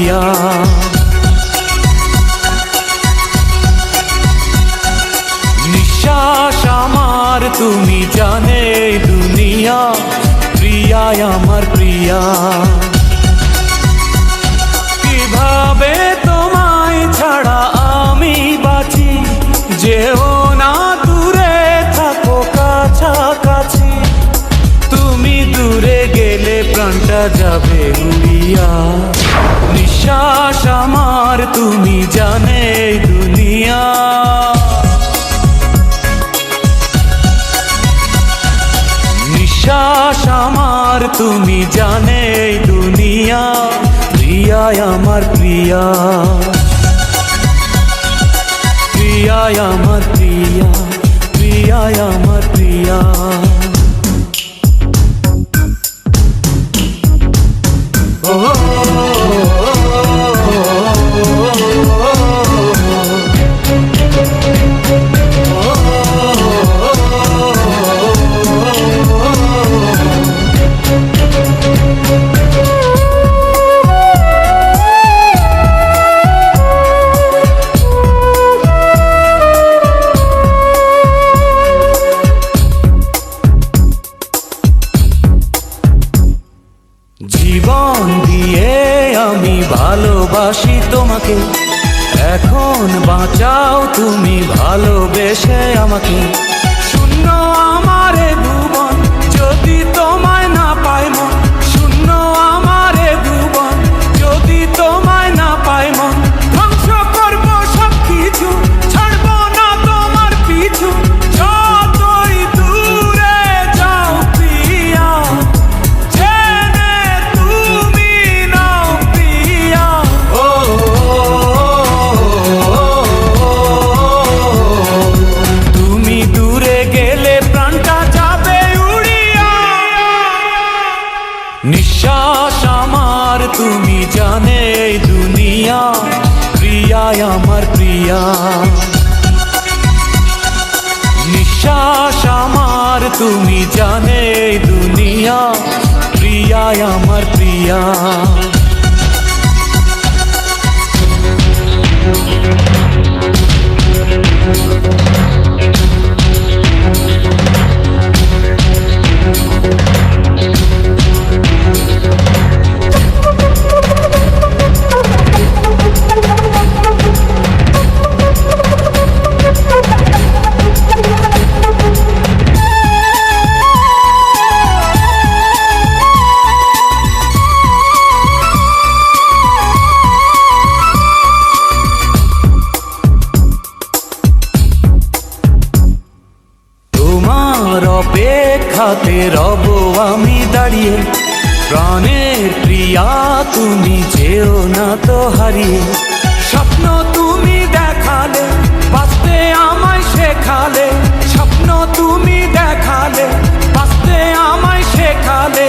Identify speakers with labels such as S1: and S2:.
S1: প্রিয়া। নিঃশ্বাস আমার তুমি জানে দুনিয়া, প্রিয়া আমার প্রিয়া। কিভাবে তোমায় ছাড়া আমি বাঁচি, যেও না দূরে থাকো কাছাকাছি। তুমি দূরে গেলে প্রাণটা যাবে উড়িয়া। নিঃশ্বাস আমার তুমি জানে দুনিয়া। নিঃশ্বাস আমার তুমি জানে দুনিয়া, প্রিয়া আমার প্রিয়া। প্রিয়া আমার প্রিয়া, প্রিয়া আমার প্রিয়া। জীবন দিয়ে আমি ভালোবাসি তোমাকে, এখন বাঁচাও তুমি ভালোবেসে আমাকে। শূন্য আমারে ভুবন যদি তোমায় না পাই মন, শূন্য আমারে ভুবন যদি তোমায় না পাই মন। ধ্বংস করবো সব কিছু, ছাড়বো না তোমার পিছু। যতই দূরে যাও প্রিয়া, জেনে তুমি নাও প্রিয়া। তুমি দূরে গেলে প্রাণটা যাবে উড়িয়া। নিঃশ্বাস আমার তুমি জানে দুনিয়া, প্রিয়া আমার প্রিয়া। নিঃশ্বাস আমার তুমি জানে দুনিয়া, প্রিয়া আমার প্রিয়া। অপেক্ষাতে রব আমি দাঁড়িয়ে, প্রাণের প্রিয়া তুমি যেও না তো হারিয়ে। স্বপ্ন তুমি দেখালে, বাঁচতে আমায় শেখালে। স্বপ্ন তুমি দেখালে, বাঁচতে আমায় শেখালে।